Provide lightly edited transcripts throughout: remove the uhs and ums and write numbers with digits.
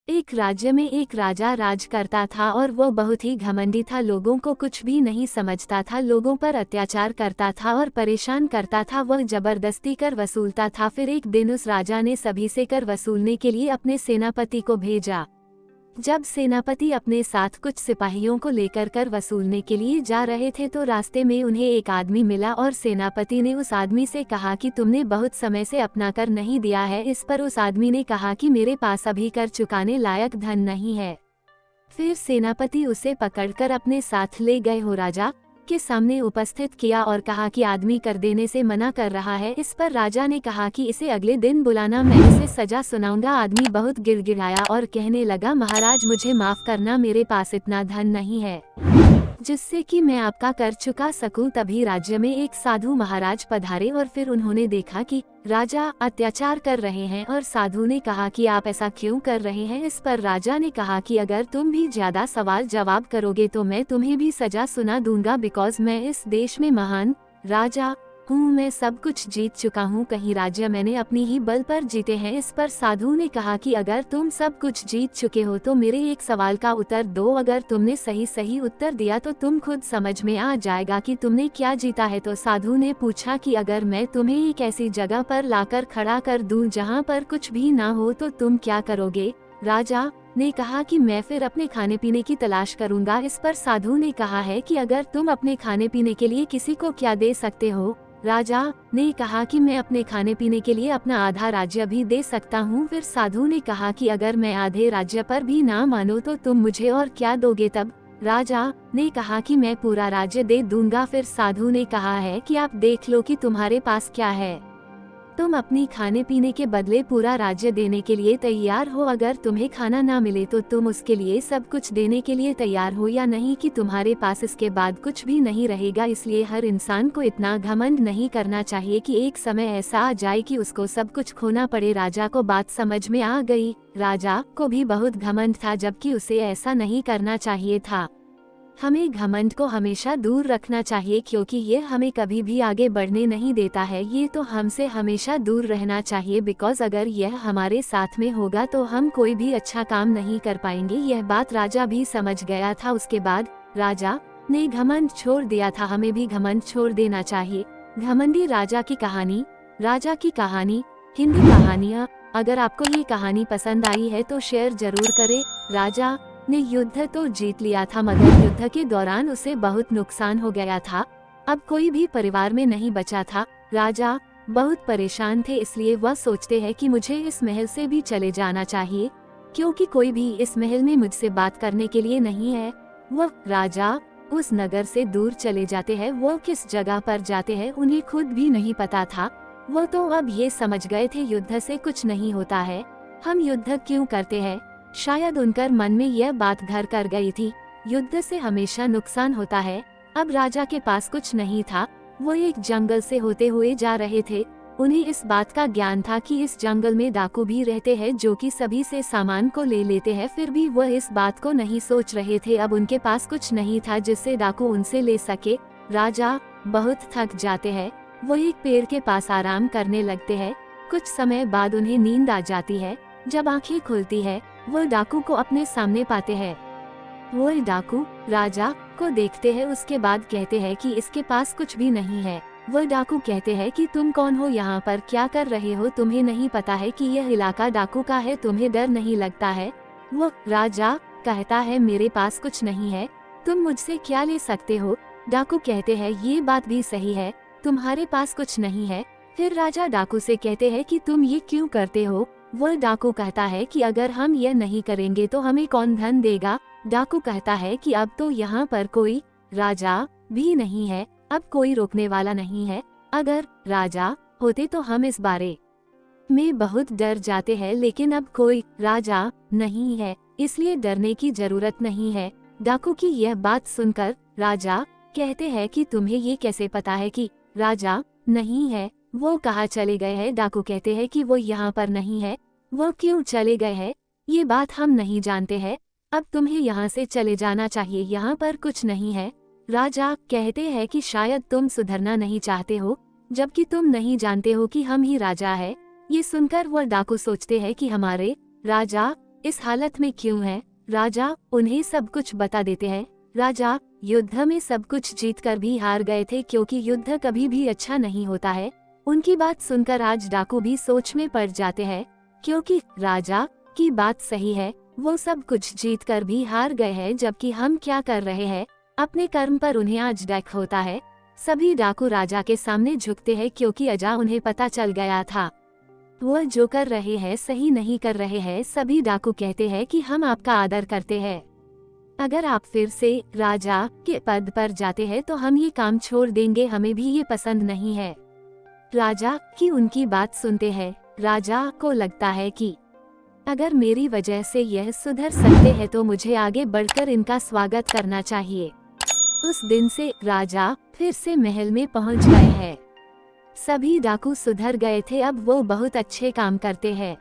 एक राज्य में एक राजा राज करता था और वो बहुत ही घमंडी था। लोगों को कुछ भी नहीं समझता था, लोगों पर अत्याचार करता था और परेशान करता था। वह जबरदस्ती कर वसूलता था। फिर एक दिन उस राजा ने सभी से कर वसूलने के लिए अपने सेनापति को भेजा। जब सेनापति अपने साथ कुछ सिपाहियों को लेकर कर वसूलने के लिए जा रहे थे तो रास्ते में उन्हें एक आदमी मिला और सेनापति ने उस आदमी से कहा कि तुमने बहुत समय से अपना कर नहीं दिया है। इस पर उस आदमी ने कहा कि मेरे पास अभी कर चुकाने लायक धन नहीं है। फिर सेनापति उसे पकड़कर अपने साथ ले गए हो राजा के सामने उपस्थित किया और कहा कि आदमी कर देने से मना कर रहा है। इस पर राजा ने कहा कि इसे अगले दिन बुलाना, मैं इसे सजा सुनाऊंगा। आदमी बहुत गिड़गिड़ाया और कहने लगा, महाराज मुझे माफ करना, मेरे पास इतना धन नहीं है जिससे कि मैं आपका कर चुका सकूं। तभी राज्य में एक साधु महाराज पधारे और फिर उन्होंने देखा कि राजा अत्याचार कर रहे हैं और साधु ने कहा कि आप ऐसा क्यों कर रहे हैं। इस पर राजा ने कहा कि अगर तुम भी ज्यादा सवाल जवाब करोगे तो मैं तुम्हें भी सजा सुना दूंगा, बिकॉज मैं इस देश में महान राजा हूँ, मैं सब कुछ जीत चुका हूँ। कहीं राज्य मैंने अपनी ही बल पर जीते हैं। इस पर साधु ने कहा कि अगर तुम सब कुछ जीत चुके हो तो मेरे एक सवाल का उत्तर दो। अगर तुमने सही उत्तर दिया तो तुम खुद समझ में आ जाएगा कि तुमने क्या जीता है। तो साधु ने पूछा कि अगर मैं तुम्हें एक ऐसी जगह पर लाकर खड़ा कर दूं जहाँ पर कुछ भी ना हो तो तुम क्या करोगे। राजा ने कहा कि मैं फिर अपने खाने पीने की तलाश करूंगा। इस पर साधु ने कहा है कि अगर तुम अपने खाने पीने के लिए किसी को क्या दे सकते हो। राजा ने कहा कि मैं अपने खाने पीने के लिए अपना आधा राज्य भी दे सकता हूँ। फिर साधु ने कहा कि अगर मैं आधे राज्य पर भी ना मानो तो तुम मुझे और क्या दोगे। तब राजा ने कहा कि मैं पूरा राज्य दे दूंगा। फिर साधु ने कहा है कि आप देख लो कि तुम्हारे पास क्या है, तुम अपनी खाने पीने के बदले पूरा राज्य देने के लिए तैयार हो। अगर तुम्हें खाना ना मिले तो तुम उसके लिए सब कुछ देने के लिए तैयार हो या नहीं, कि तुम्हारे पास इसके बाद कुछ भी नहीं रहेगा। इसलिए हर इंसान को इतना घमंड नहीं करना चाहिए कि एक समय ऐसा आ जाए कि उसको सब कुछ खोना पड़े। राजा को बात समझ में आ गई। राजा को भी बहुत घमंड था, जबकि उसे ऐसा नहीं करना चाहिए था। हमें घमंड को हमेशा दूर रखना चाहिए क्योंकि ये हमें कभी भी आगे बढ़ने नहीं देता है। ये तो हमसे हमेशा दूर रहना चाहिए, बिकॉज अगर यह हमारे साथ में होगा तो हम कोई भी अच्छा काम नहीं कर पाएंगे। यह बात राजा भी समझ गया था। उसके बाद राजा ने घमंड छोड़ दिया था। हमें भी घमंड छोड़ देना चाहिए। घमंडी राजा की कहानी। राजा की कहानी हिंदी कहानियाँ। अगर आपको ये कहानी पसंद आई है तो शेयर जरूर करें। राजा ने युद्ध तो जीत लिया था, मगर युद्ध के दौरान उसे बहुत नुकसान हो गया था। अब कोई भी परिवार में नहीं बचा था। राजा बहुत परेशान थे, इसलिए वह सोचते हैं कि मुझे इस महल से भी चले जाना चाहिए क्योंकि कोई भी इस महल में मुझसे बात करने के लिए नहीं है। वह राजा उस नगर से दूर चले जाते हैं। वो किस जगह पर जाते हैं उन्हें खुद भी नहीं पता था। वो तो अब ये समझ गए थे युद्ध से कुछ नहीं होता है, हम युद्ध क्यों करते हैं। शायद उनकर मन में यह बात घर कर गई थी, युद्ध से हमेशा नुकसान होता है। अब राजा के पास कुछ नहीं था। वो एक जंगल से होते हुए जा रहे थे। उन्हें इस बात का ज्ञान था कि इस जंगल में डाकू भी रहते हैं जो कि सभी से सामान को ले लेते हैं। फिर भी वह इस बात को नहीं सोच रहे थे। अब उनके पास कुछ नहीं था जिससे डाकू उनसे ले सके। राजा बहुत थक जाते हैं। वो एक पेड़ के पास आराम करने लगते हैं। कुछ समय बाद उन्हें नींद आ जाती है। जब आंखें खुलती है वो डाकू को अपने सामने पाते हैं। वो डाकू राजा को देखते हैं। उसके बाद कहते हैं कि इसके पास कुछ भी नहीं है। वो डाकू कहते हैं कि तुम कौन हो, यहाँ पर क्या कर रहे हो, तुम्हें नहीं पता है कि यह इलाका डाकू का है, तुम्हें डर नहीं लगता है। वो राजा कहता है मेरे पास कुछ नहीं है, तुम मुझसे क्या ले सकते हो। डाकू कहते हैं ये बात भी सही है, तुम्हारे पास कुछ नहीं है। फिर राजा डाकू से कहते हैं कि तुम ये क्यों करते हो। वह डाकू कहता है कि अगर हम यह नहीं करेंगे तो हमें कौन धन देगा। डाकू कहता है कि अब तो यहाँ पर कोई राजा भी नहीं है, अब कोई रोकने वाला नहीं है। अगर राजा होते तो हम इस बारे में बहुत डर जाते हैं, लेकिन अब कोई राजा नहीं है, इसलिए डरने की जरूरत नहीं है। डाकू की यह बात सुनकर राजा कहते हैं कि तुम्हें ये कैसे पता है कि राजा नहीं है, वो कहाँ चले गए हैं। डाकू कहते हैं कि वो यहाँ पर नहीं है, वो क्यों चले गए हैं ये बात हम नहीं जानते हैं, अब तुम्हें यहाँ से चले जाना चाहिए, यहाँ पर कुछ नहीं है। राजा कहते हैं कि शायद तुम सुधरना नहीं चाहते हो, जबकि तुम नहीं जानते हो कि हम ही राजा है। ये सुनकर वह डाकू सोचते हैं कि हमारे राजा इस हालत में क्यों है? राजा उन्हें सब कुछ बता देते हैं। राजा युद्ध में सब कुछ जीतकर भी हार गए थे, क्योंकि युद्ध कभी भी अच्छा नहीं होता है। उनकी बात सुनकर आज डाकू भी सोच में पड़ जाते हैं, क्योंकि राजा की बात सही है, वो सब कुछ जीतकर भी हार गए हैं, जबकि हम क्या कर रहे हैं? अपने कर्म पर उन्हें आज डक होता है। सभी डाकू राजा के सामने झुकते हैं, क्योंकि अजा उन्हें पता चल गया था वह जो कर रहे हैं सही नहीं कर रहे हैं। सभी डाकू कहते हैं कि हम आपका आदर करते हैं, अगर आप फिर से राजा के पद पर जाते हैं तो हम ये काम छोड़ देंगे, हमें भी ये पसंद नहीं है। राजा की उनकी बात सुनते हैं। राजा को लगता है कि अगर मेरी वजह से यह सुधर सकते हैं तो मुझे आगे बढ़कर इनका स्वागत करना चाहिए। उस दिन से राजा फिर से महल में पहुंच गए हैं। सभी डाकू सुधर गए थे, अब वो बहुत अच्छे काम करते हैं।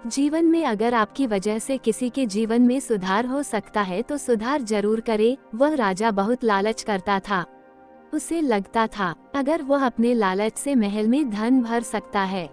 जीवन में अगर आपकी वजह से किसी के जीवन में सुधार हो सकता है तो सुधार जरूर करे। वह राजा बहुत लालच करता था। उसे लगता था अगर वह अपने लालच से महल में धन भर सकता है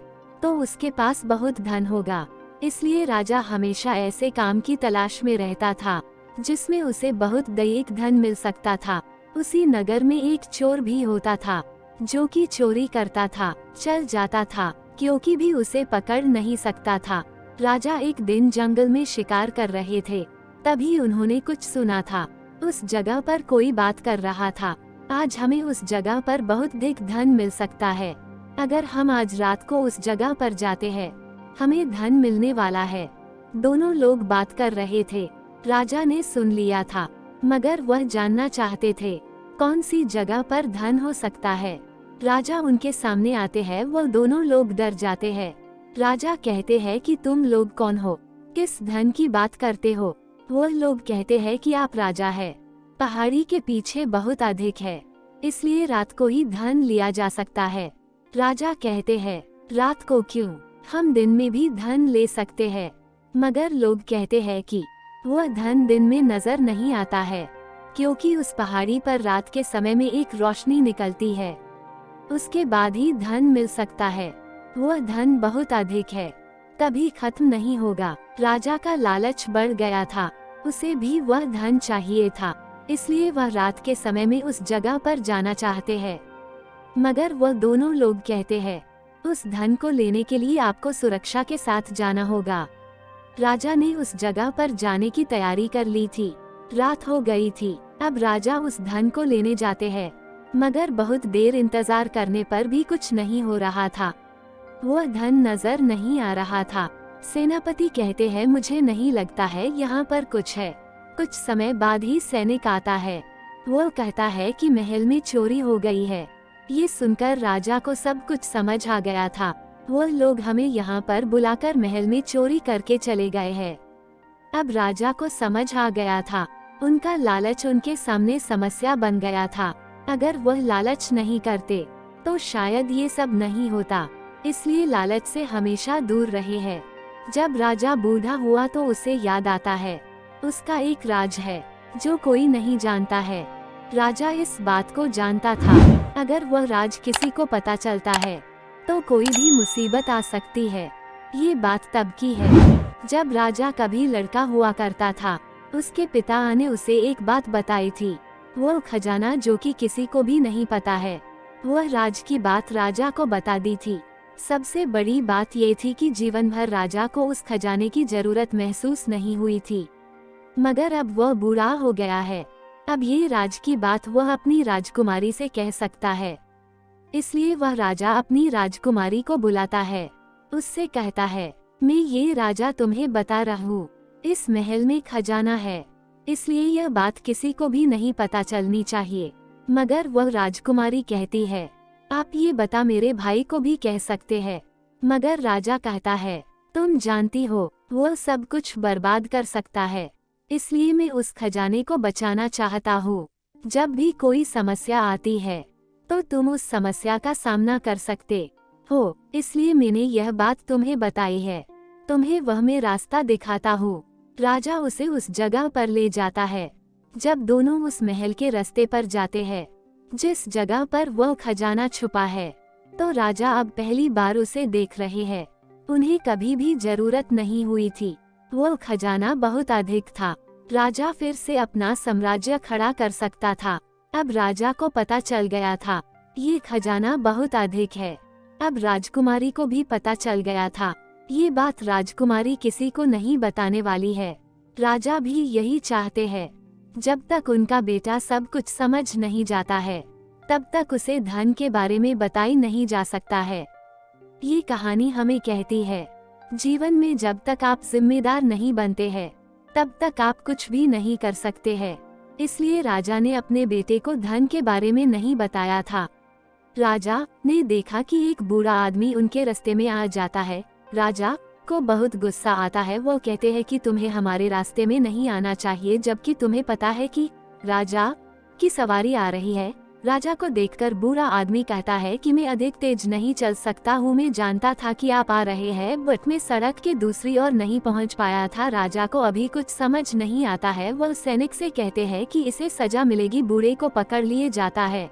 तो उसके पास बहुत धन होगा। इसलिए राजा हमेशा ऐसे काम की तलाश में रहता था जिसमें उसे बहुत दैनिक धन मिल सकता था। उसी नगर में एक चोर भी होता था जो कि चोरी करता था, चल जाता था, क्योंकि भी उसे पकड़ नहीं सकता था। राजा एक दिन जंगल में शिकार कर रहे थे, तभी उन्होंने कुछ सुना था। उस जगह पर कोई बात कर रहा था, आज हमें उस जगह पर बहुत अधिक धन मिल सकता है। अगर हम आज रात को उस जगह पर जाते हैं, हमें धन मिलने वाला है। दोनों लोग बात कर रहे थे। राजा ने सुन लिया था, मगर वह जानना चाहते थे कौन सी जगह पर धन हो सकता है। राजा उनके सामने आते हैं, वह दोनों लोग डर जाते हैं। राजा कहते हैं कि तुम लोग कौन हो, किस धन की बात करते हो? वह लोग कहते हैं कि आप राजा है, पहाड़ी के पीछे बहुत अधिक है, इसलिए रात को ही धन लिया जा सकता है। राजा कहते हैं रात को क्यों, हम दिन में भी धन ले सकते हैं। मगर लोग कहते हैं कि वह धन दिन में नजर नहीं आता है, क्योंकि उस पहाड़ी पर रात के समय में एक रोशनी निकलती है, उसके बाद ही धन मिल सकता है। वह धन बहुत अधिक है, कभी खत्म नहीं होगा। राजा का लालच बढ़ गया था, उसे भी वह धन चाहिए था, इसलिए वह रात के समय में उस जगह पर जाना चाहते हैं। मगर वह दोनों लोग कहते हैं उस धन को लेने के लिए आपको सुरक्षा के साथ जाना होगा। राजा ने उस जगह पर जाने की तैयारी कर ली थी। रात हो गई थी, अब राजा उस धन को लेने जाते हैं, मगर बहुत देर इंतजार करने पर भी कुछ नहीं हो रहा था। वह धन नजर नहीं आ रहा था। सेनापति कहते हैं मुझे नहीं लगता है यहाँ पर कुछ है। कुछ समय बाद ही सैनिक आता है। वह कहता है कि महल में चोरी हो गई है। ये सुनकर राजा को सब कुछ समझ आ गया था। वह लोग हमें यहाँ पर बुलाकर महल में चोरी करके चले गए हैं। अब राजा को समझ आ गया था, उनका लालच उनके सामने समस्या बन गया था। अगर वह लालच नहीं करते तो शायद ये सब नहीं होता, इसलिए लालच से हमेशा दूर रहे हैं। जब राजा बूढ़ा हुआ तो उसे याद आता है उसका एक राज है जो कोई नहीं जानता है। राजा इस बात को जानता था, अगर वह राज किसी को पता चलता है तो कोई भी मुसीबत आ सकती है। ये बात तब की है जब राजा कभी लड़का हुआ करता था। उसके पिता ने उसे एक बात बताई थी, वह खजाना जो कि किसी को भी नहीं पता है। वह राज की बात राजा को बता दी थी। सबसे बड़ी बात ये थी कि जीवन भर राजा को उस खजाने की जरूरत महसूस नहीं हुई थी, मगर अब वह बूढ़ा हो गया है। अब ये राज की बात वह अपनी राजकुमारी से कह सकता है, इसलिए वह राजा अपनी राजकुमारी को बुलाता है। उससे कहता है मैं ये राजा तुम्हें बता रहा हूँ, इस महल में खजाना है, इसलिए यह बात किसी को भी नहीं पता चलनी चाहिए। मगर वह राजकुमारी कहती है आप ये बता मेरे भाई को भी कह सकते हैं। मगर राजा कहता है तुम जानती हो वह सब कुछ बर्बाद कर सकता है, इसलिए मैं उस खजाने को बचाना चाहता हूँ। जब भी कोई समस्या आती है तो तुम उस समस्या का सामना कर सकते हो, इसलिए मैंने यह बात तुम्हें बताई है। तुम्हें वह मैं रास्ता दिखाता हूँ। राजा उसे उस जगह पर ले जाता है। जब दोनों उस महल के रास्ते पर जाते हैं जिस जगह पर वह खजाना छुपा है, तो राजा अब पहली बार उसे देख रहे हैं। उन्हें कभी भी जरूरत नहीं हुई थी। वो खजाना बहुत अधिक था। राजा फिर से अपना साम्राज्य खड़ा कर सकता था। अब राजा को पता चल गया था, ये खजाना बहुत अधिक है। अब राजकुमारी को भी पता चल गया था, ये बात राजकुमारी किसी को नहीं बताने वाली है। राजा भी यही चाहते हैं। जब तक उनका बेटा सब कुछ समझ नहीं जाता है, तब तक उसे धन के बारे में बताई नहीं जा सकता है। ये कहानी हमें कहती है, जीवन में जब तक आप जिम्मेदार नहीं बनते हैं, तब तक आप कुछ भी नहीं कर सकते हैं। इसलिए राजा ने अपने बेटे को धन के बारे में नहीं बताया था। राजा ने देखा कि एक बूढ़ा आदमी उनके रास्ते में आ जाता है। राजा को बहुत गुस्सा आता है। वो कहते हैं कि तुम्हें हमारे रास्ते में नहीं आना चाहिए, जबकि तुम्हें पता है कि राजा की सवारी आ रही है। राजा को देखकर बूढ़ा आदमी कहता है कि मैं अधिक तेज नहीं चल सकता हूँ, मैं जानता था कि आप आ रहे हैं, बट मैं सड़क के दूसरी ओर नहीं पहुँच पाया था। राजा को अभी कुछ समझ नहीं आता है। वह सैनिक से कहते हैं कि इसे सजा मिलेगी। बूढ़े को पकड़ लिए जाता है।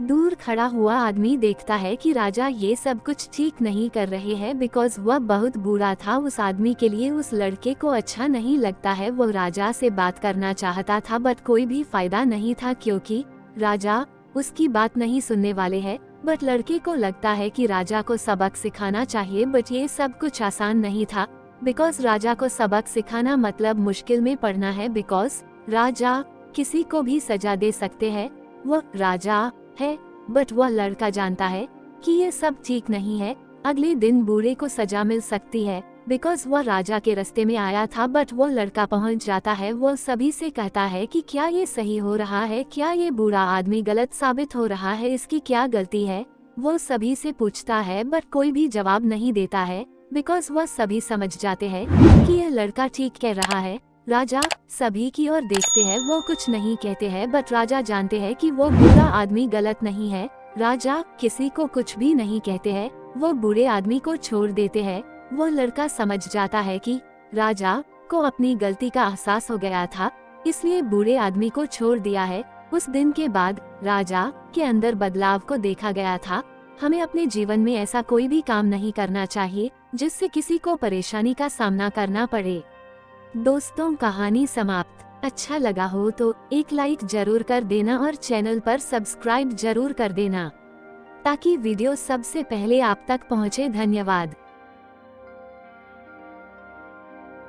दूर खड़ा हुआ आदमी देखता है कि राजा ये सब कुछ ठीक नहीं कर रहे हैं, बिकॉज वह बहुत बुरा था। उस आदमी के लिए उस लड़के को अच्छा नहीं लगता है। वो राजा से बात करना चाहता था, बट कोई भी फायदा नहीं था, क्योंकि राजा उसकी बात नहीं सुनने वाले हैं। बट लड़के को लगता है कि राजा को सबक सिखाना चाहिए, बट ये सब कुछ आसान नहीं था, बिकॉज राजा को सबक सिखाना मतलब मुश्किल में पड़ना है, बिकॉज राजा किसी को भी सजा दे सकते हैं। वह राजा है, बट वह लड़का जानता है कि ये सब ठीक नहीं है। अगले दिन बूढ़े को सजा मिल सकती है, बिकॉज वह राजा के रास्ते में आया था। बट वो लड़का पहुंच जाता है। वो सभी से कहता है कि क्या ये सही हो रहा है, क्या ये बूढ़ा आदमी गलत साबित हो रहा है, इसकी क्या गलती है। वो सभी से पूछता है, बट कोई भी जवाब नहीं देता है, बिकॉज वह सभी समझ जाते हैं कि यह लड़का ठीक कह रहा है। राजा सभी की ओर देखते हैं। वो कुछ नहीं कहते हैं, बट राजा जानते हैं कि वो बूढ़ा आदमी गलत नहीं है। राजा किसी को कुछ भी नहीं कहते हैं। वो बूढ़े आदमी को छोड़ देते हैं। वो लड़का समझ जाता है कि राजा को अपनी गलती का एहसास हो गया था, इसलिए बूढ़े आदमी को छोड़ दिया है। उस दिन के बाद राजा के अंदर बदलाव को देखा गया था। हमें अपने जीवन में ऐसा कोई भी काम नहीं करना चाहिए जिससे किसी को परेशानी का सामना करना पड़े। दोस्तों, कहानी समाप्त। अच्छा लगा हो तो एक लाइक जरूर कर देना और चैनल पर सब्सक्राइब जरूर कर देना, ताकि वीडियो सबसे पहले आप तक पहुंचे। धन्यवाद।